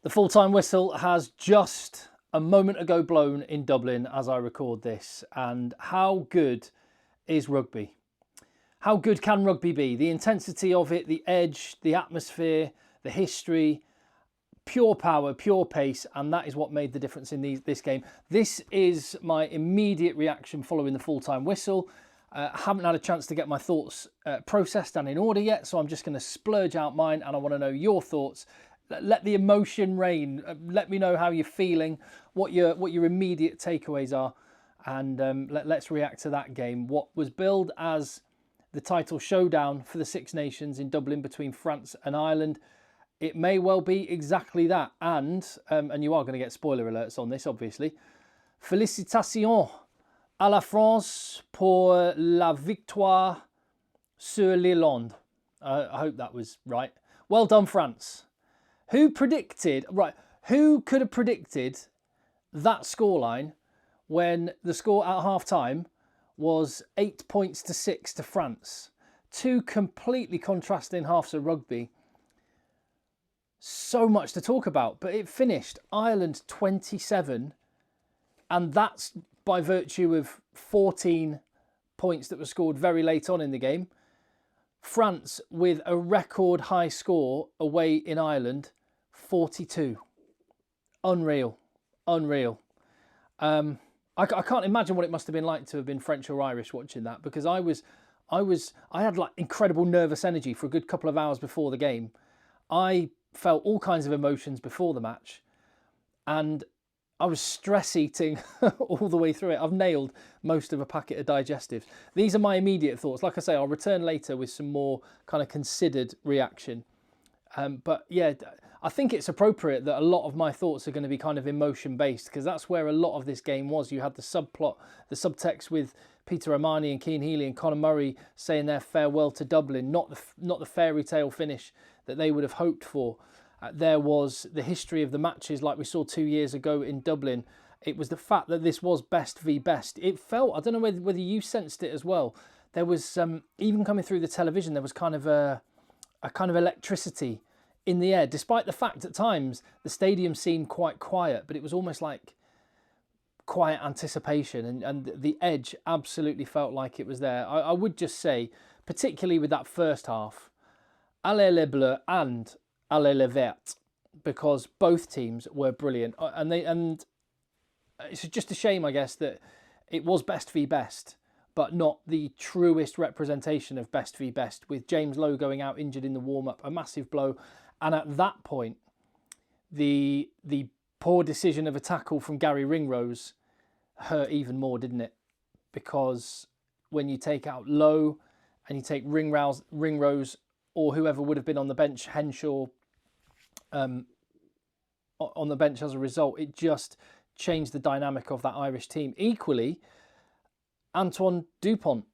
The full-time whistle has just a moment ago blown in Dublin as I record this. And how good is rugby? How good can rugby be? The intensity of it, the edge, the atmosphere, the history, pure power, pure pace, and that is what made the difference in this game. This is my immediate reaction following the full-time whistle. I haven't had a chance to get my thoughts processed and in order yet, so I'm just going to splurge out mine, and I want to know your thoughts. Let the emotion reign. Let me know how you're feeling, what your immediate takeaways are, and let's react to that game. What was billed as the title showdown for the Six Nations in Dublin between France and Ireland, it may well be exactly that. And you are going to get spoiler alerts on this, obviously. Félicitations à la France pour la victoire sur l'Irlande. I hope that was right. Well done, France. Who could have predicted that scoreline when the score at half-time was 8-6 to France? Two completely contrasting halves of rugby. So much to talk about, but it finished Ireland 27, and that's by virtue of 14 points that were scored very late on in the game. France with a record high score away in Ireland, 42. Unreal. I can't imagine what it must have been like to have been French or Irish watching that, because I had like incredible nervous energy for a good couple of hours before the game. I felt all kinds of emotions before the match, and I was stress eating all the way through it. I've nailed most of a packet of digestives. These are my immediate thoughts. Like I say, I'll return later with some more kind of considered reaction. But yeah, I think it's appropriate that a lot of my thoughts are going to be kind of emotion based, because that's where a lot of this game was. You had the subplot, the subtext with Peter O'Mahony and Cian Healy and Conor Murray saying their farewell to Dublin, not the fairy tale finish that they would have hoped for. There was the history of the matches like we saw 2 years ago in Dublin. It was the fact that this was best v best. It felt, I don't know whether you sensed it as well, there was, even coming through the television, there was kind of a kind of electricity in the air, despite the fact at times the stadium seemed quite quiet, but it was almost like quiet anticipation, and the edge absolutely felt like it was there. I would just say, particularly with that first half, allez les bleus and allez les verts, because both teams were brilliant, and it's just a shame, I guess, that it was best v best, but not the truest representation of best v best, with James Lowe going out injured in the warm-up, a massive blow. And at that point, the poor decision of a tackle from Gary Ringrose hurt even more, didn't it? Because when you take out Lowe and you take Ringrose or whoever would have been on the bench, Henshaw, on the bench as a result, it just changed the dynamic of that Irish team. Equally, Antoine Dupont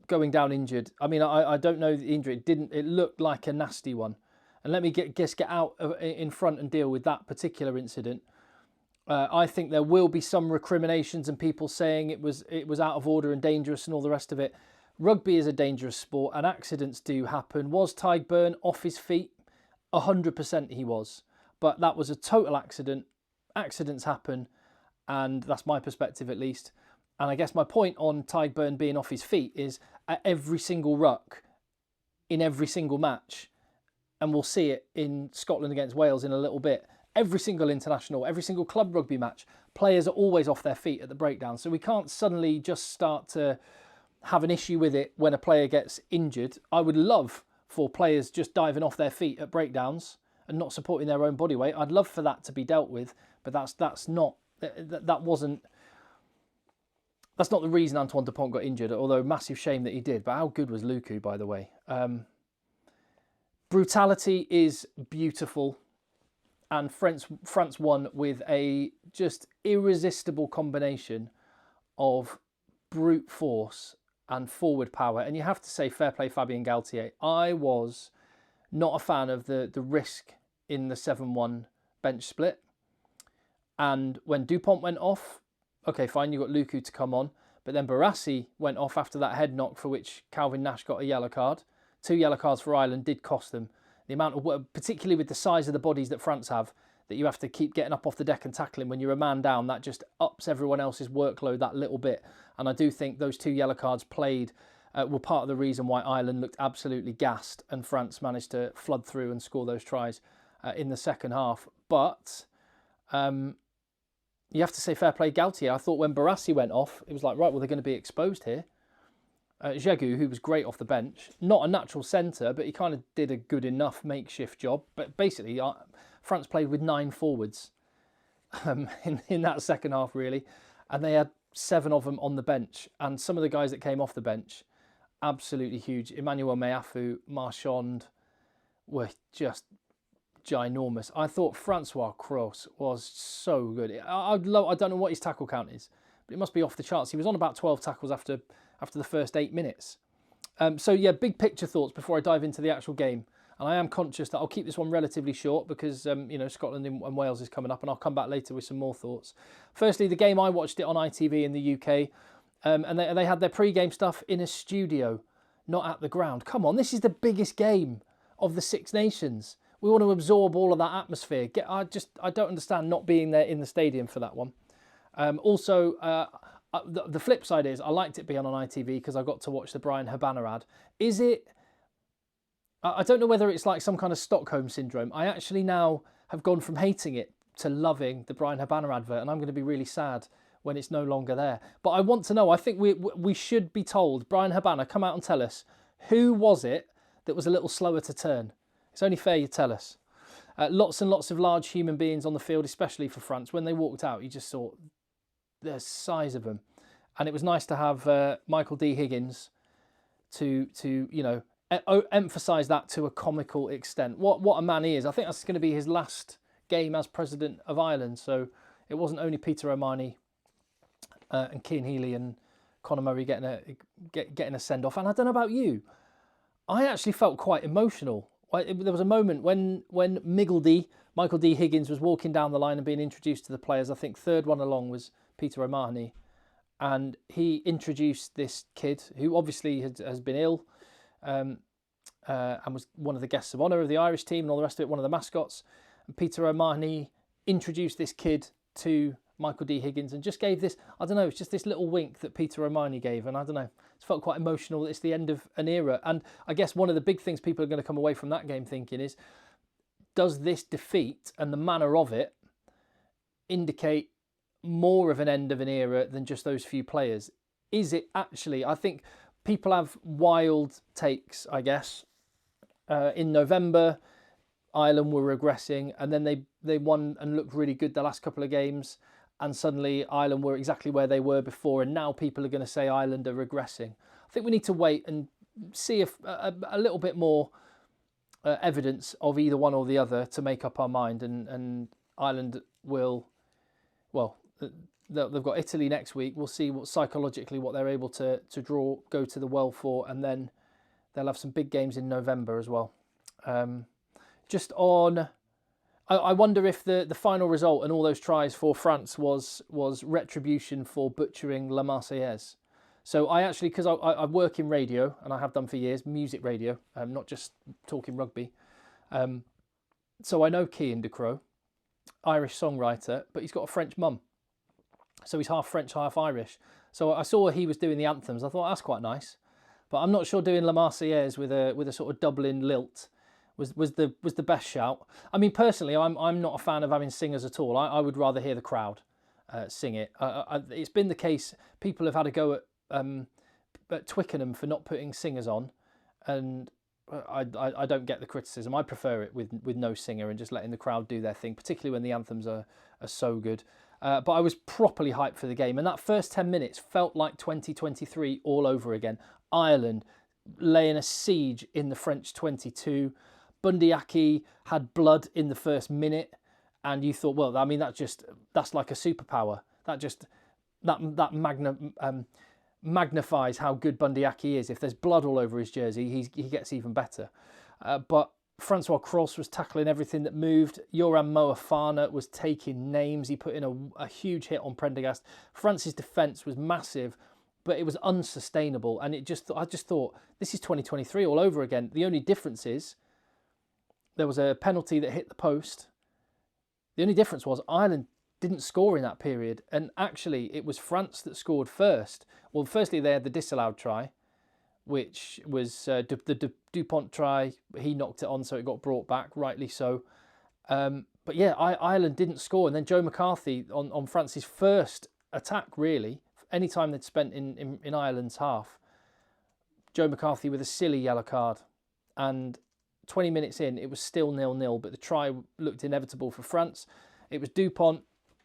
going down injured. I mean, I don't know the injury. It looked like a nasty one. And let me get out in front and deal with that particular incident. I think there will be some recriminations and people saying it was out of order and dangerous and all the rest of it. Rugby is a dangerous sport and accidents do happen. Was Tadhg Beirne off his feet? 100% he was. But that was a total accident. Accidents happen, and that's my perspective at least. And I guess my point on Tadhg Beirne being off his feet is at every single ruck, in every single match, and we'll see it in Scotland against Wales in a little bit, every single international, every single club rugby match, players are always off their feet at the breakdown. So we can't suddenly just start to have an issue with it when a player gets injured. I would love for players just diving off their feet at breakdowns and not supporting their own body weight. I'd love for that to be dealt with, but that's not the reason Antoine Dupont got injured, although massive shame that he did. But how good was Luku, by the way? Brutality is beautiful, and France won with a just irresistible combination of brute force and forward power. And you have to say fair play Fabien Galtier. I was not a fan of the risk in the 7-1 bench split. And when Dupont went off, okay, fine, you got Luku to come on. But then Barassi went off after that head knock, for which Calvin Nash got a yellow card. 2 yellow cards for Ireland did cost them. The amount of work, particularly with the size of the bodies that France have, that you have to keep getting up off the deck and tackling when you're a man down. That just ups everyone else's workload that little bit. And I do think those 2 yellow cards were part of the reason why Ireland looked absolutely gassed and France managed to flood through and score those tries in the second half. But you have to say fair play Galtier. I thought when Barassi went off, it was like, right, well, they're going to be exposed here. Dzeko, who was great off the bench, not a natural centre, but he kind of did a good enough makeshift job. But basically, France played with 9 forwards in that second half, really. And they had 7 of them on the bench. And some of the guys that came off the bench, absolutely huge. Emmanuel Meafu, Marchand were just ginormous. I thought Francois Cross was so good. I don't know what his tackle count is, but it must be off the charts. He was on about 12 tackles after the first 8 minutes. So yeah, big picture thoughts before I dive into the actual game. And I am conscious that I'll keep this one relatively short because Scotland and Wales is coming up, and I'll come back later with some more thoughts. Firstly, the game, I watched it on ITV in the UK, and they had their pre-game stuff in a studio, not at the ground. Come on, this is the biggest game of the Six Nations. We want to absorb all of that atmosphere. I don't understand not being there in the stadium for that one. The flip side is I liked it being on ITV because I got to watch the Brian Habana ad. I don't know whether it's like some kind of Stockholm syndrome. I actually now have gone from hating it to loving the Brian Habana advert, and I'm going to be really sad when it's no longer there. But I want to know, I think we should be told, Brian Habana, come out and tell us, who was it that was a little slower to turn? It's only fair you tell us. Lots and lots of large human beings on the field, especially for France. When they walked out, you just saw the size of them. And it was nice to have Michael D. Higgins to emphasise that to a comical extent. What a man he is. I think that's going to be his last game as president of Ireland. So it wasn't only Peter O'Mahony and Cian Healy and Conor Murray getting a send-off. And I don't know about you, I actually felt quite emotional. There was a moment when Michael D. Higgins was walking down the line and being introduced to the players. I think third one along was Peter O'Mahony. And he introduced this kid who obviously has been ill and was one of the guests of honour of the Irish team and all the rest of it, one of the mascots. And Peter O'Mahony introduced this kid to Michael D. Higgins and just gave this, I don't know, it's just this little wink that Peter O'Mahony gave. And I don't know, it felt quite emotional. It's the end of an era. And I guess one of the big things people are going to come away from that game thinking is, does this defeat and the manner of it indicate more of an end of an era than just those few players? Is it actually? I think people have wild takes, I guess. In November, Ireland were regressing, and then they won and looked really good the last couple of games, and suddenly Ireland were exactly where they were before, and now people are going to say Ireland are regressing. I think we need to wait and see if a little bit more evidence of either one or the other to make up our mind, and Ireland will, well, they've got Italy next week. We'll see what psychologically what they're able to go to the well for, and then they'll have some big games in November as well. I wonder if the final result and all those tries for France was retribution for butchering La Marseillaise. So I actually, because I work in radio, and I have done for years, music radio, not just talking rugby. So I know Cian de Crow, Irish songwriter, but he's got a French mum. So he's half French, half Irish. So I saw he was doing the anthems. I thought, that's quite nice. But I'm not sure doing La Marseillaise with a sort of Dublin lilt was the best shout. I mean, personally, I'm not a fan of having singers at all. I would rather hear the crowd sing it. It's been the case. People have had a go at Twickenham for not putting singers on, and I don't get the criticism. I prefer it with no singer and just letting the crowd do their thing, particularly when the anthems are so good. But I was properly hyped for the game, and that first 10 minutes felt like 2023 all over again. Ireland laying a siege in the French 22. Bundy Aki had blood in the first minute, and you thought, well, I mean, that's like a superpower. That magnifies how good Bundy Aki is. If there's blood all over his jersey, he gets even better. But Francois Cross was tackling everything that moved. Yoram Moefana was taking names. He put in a huge hit on Prendergast. France's defence was massive, but it was unsustainable. And I just thought, this is 2023 all over again. The only difference is there was a penalty that hit the post, The only difference was Ireland didn't score in that period, and actually it was France that scored first. Well, firstly they had the disallowed try, which was the Dupont try. He knocked it on, so it got brought back, rightly so. But yeah, Ireland didn't score, and then Joe McCarthy on France's first attack, really, any time they'd spent in Ireland's half, Joe McCarthy with a silly yellow card, and 20 minutes in, it was still 0-0, but the try looked inevitable for France. It was Dupont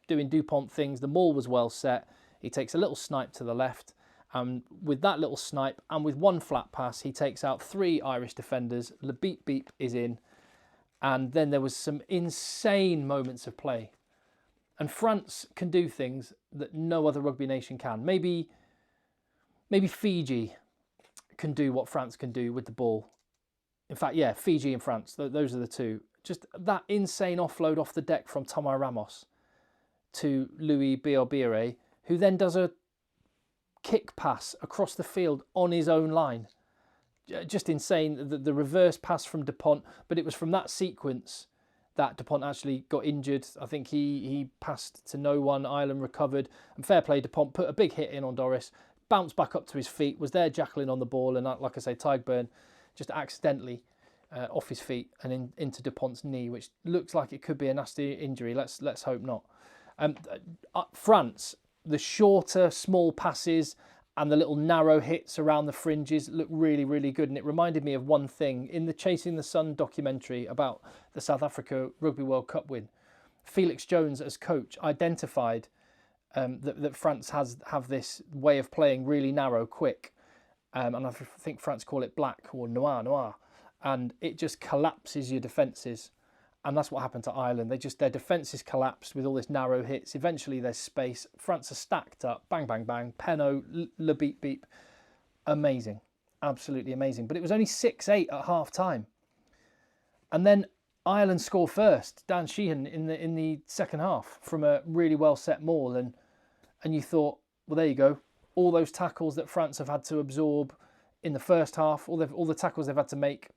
doing Dupont things. The maul was well set. He takes a little snipe to the left, and with that little snipe and with one flat pass, he takes out 3 Irish defenders. Le beep beep is in, and then there was some insane moments of play. And France can do things that no other rugby nation can. Maybe Fiji can do what France can do with the ball. In fact, yeah, Fiji and France, those are the two. Just that insane offload off the deck from Thomas Ramos to Louis Biobire, who then does a kick pass across the field on his own line. Just insane. The reverse pass from Dupont, but it was from that sequence that Dupont actually got injured. I think he passed to no one. Ireland recovered, and fair play, Dupont put a big hit in on Doris, bounced back up to his feet, was there jackling on the ball, and like I say, Tadhg just accidentally off his feet and into Dupont's knee, which looks like it could be a nasty injury. Let's hope not. France, the shorter, small passes and the little narrow hits around the fringes look really, really good. And it reminded me of one thing in the Chasing the Sun documentary about the South Africa Rugby World Cup win. Felix Jones, as coach, identified that France have this way of playing really narrow, quick. And I think France call it black or noir. And it just collapses your defences. And that's what happened to Ireland. Their defences collapsed with all this narrow hits. Eventually there's space. France are stacked up. Bang, bang, bang. Penaud, le beep, beep. Amazing. Absolutely amazing. But it was only 6-8 at half time. And then Ireland score first. Dan Sheehan in the second half from a really well set maul. And you thought, well, there you go. All those tackles that France have had to absorb in the first half, all the tackles they've had to make,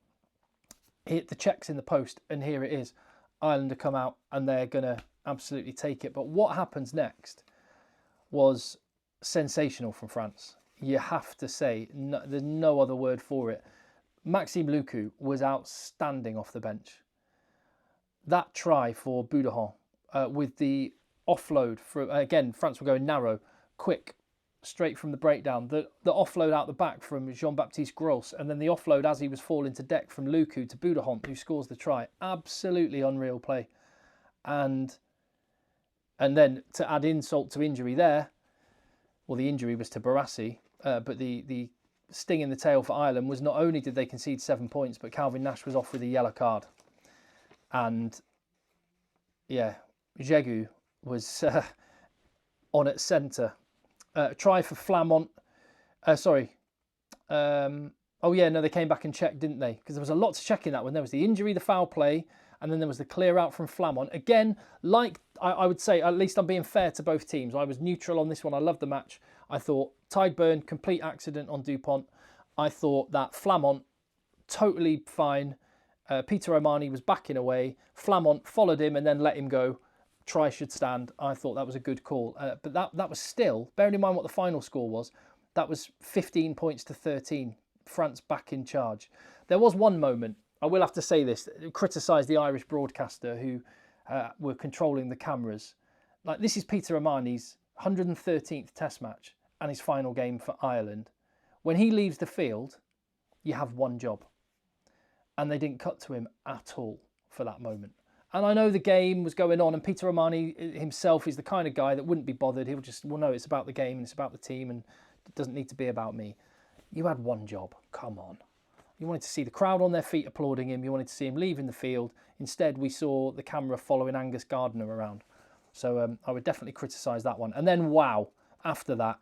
hit the checks in the post, and here it is. Ireland have come out and they're going to absolutely take it. But what happens next was sensational from France. You have to say, there's no other word for it. Maxime Lucu was outstanding off the bench. That try for Boudahan with the offload, again, France were going narrow, quick, straight from the breakdown, the offload out the back from Jean-Baptiste Gros, and then the offload as he was falling to deck from Lucu to Boudahan, who scores the try. Absolutely unreal play. And then to add insult to injury there, well, the injury was to Barassi, but the sting in the tail for Ireland was not only did they concede 7 points, but Calvin Nash was off with a yellow card. And yeah, Jégu was on at centre. Try for Flamont. They came back and checked, didn't they? Because there was a lot to check in that one. There was the injury, the foul play, and then there was the clear out from Flamont. Again, like I would say, at least I'm being fair to both teams. I was neutral on this one. I loved the match. I thought Tadhg, complete accident on Dupont. I thought that Flamont, totally fine. Peter O'Mahony was backing away. Flamont followed him and then let him go. Try should stand. I thought that was a good call. But that was still, bearing in mind what the final score was, that was 15 points to 13. France back in charge. There was one moment, I will have to say this, criticise the Irish broadcaster who were controlling the cameras. Like, this is Peter O'Mahony's 113th test match and his final game for Ireland. When he leaves the field, you have one job. And they didn't cut to him at all for that moment. And I know the game was going on, and Peter O'Mahony himself is the kind of guy that wouldn't be bothered. He'll just, well, no, it's about the game and it's about the team and it doesn't need to be about me. You had one job. Come on. You wanted to see the crowd on their feet applauding him. You wanted to see him leaving the field. Instead, we saw the camera following Angus Gardner around. So I would definitely criticise that one. And then, wow, after that,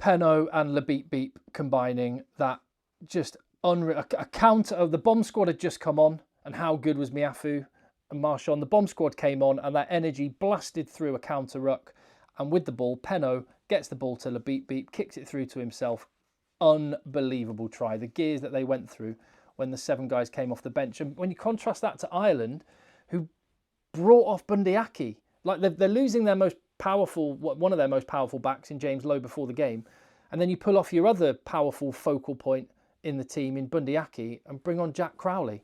Penaud and Le Beep Beep combining that just unreal. A counter of the bomb squad had just come on. And how good was Miafu and Marchand? The bomb squad came on and that energy blasted through a counter ruck. And with the ball, Penaud gets the ball to Le Beep Beep, kicks it through to himself. Unbelievable try. The gears that they went through when the 7 guys came off the bench. And when you contrast that to Ireland, who brought off Bundyaki. Like they're losing their most powerful, one of their most powerful backs in James Lowe before the game, and then you pull off your other powerful focal point in the team in Bundyaki and bring on Jack Crowley.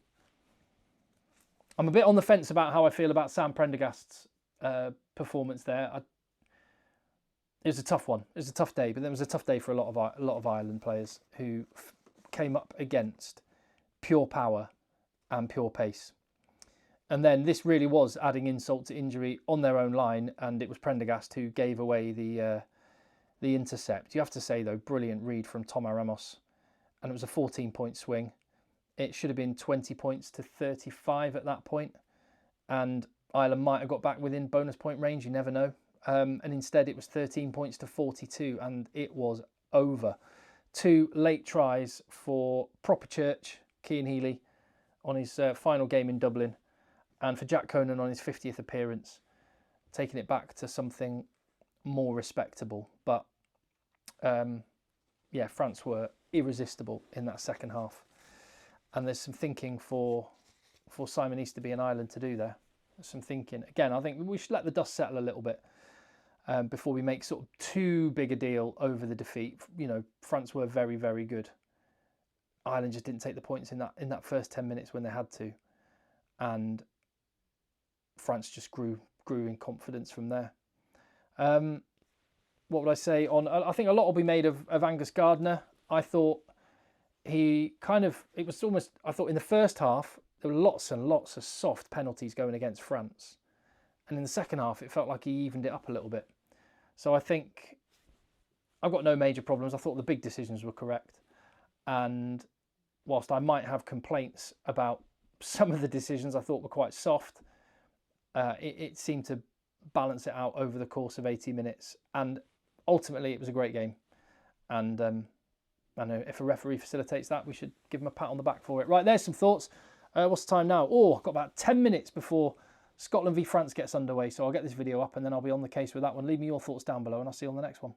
I'm a bit on the fence about how I feel about Sam Prendergast's performance there. It was a tough one. It was a tough day, but it was a tough day for a lot of Ireland players who came up against pure power and pure pace. And then this really was adding insult to injury on their own line, and it was Prendergast who gave away the intercept. You have to say, though, brilliant read from Thomas Ramos, and it was a 14-point swing. It should have been 20 points to 35 at that point, and Ireland might have got back within bonus point range, you never know. And instead it was 13 points to 42, and it was over. 2 late tries for Proper Church, Cian Healy, on his final game in Dublin, and for Jack Conan on his 50th appearance, taking it back to something more respectable. But yeah, France were irresistible in that second half. And there's some thinking for Simon Easterby and Ireland to do there. There's some thinking. Again, I think we should let the dust settle a little bit before we make sort of too big a deal over the defeat. You know, France were very, very good. Ireland just didn't take the points in that first 10 minutes when they had to. And France just grew in confidence from there. What would I say on? I think a lot will be made of Angus Gardner. I thought it was almost, I thought in the first half, there were lots and lots of soft penalties going against France. And in the second half, it felt like he evened it up a little bit. So I think I've got no major problems. I thought the big decisions were correct. And whilst I might have complaints about some of the decisions I thought were quite soft, it seemed to balance it out over the course of 80 minutes. And ultimately, it was a great game. And I know if a referee facilitates that, we should give him a pat on the back for it. Right, there's some thoughts. What's the time now? Oh, I've got about 10 minutes before Scotland v France gets underway. So I'll get this video up and then I'll be on the case with that one. Leave me your thoughts down below and I'll see you on the next one.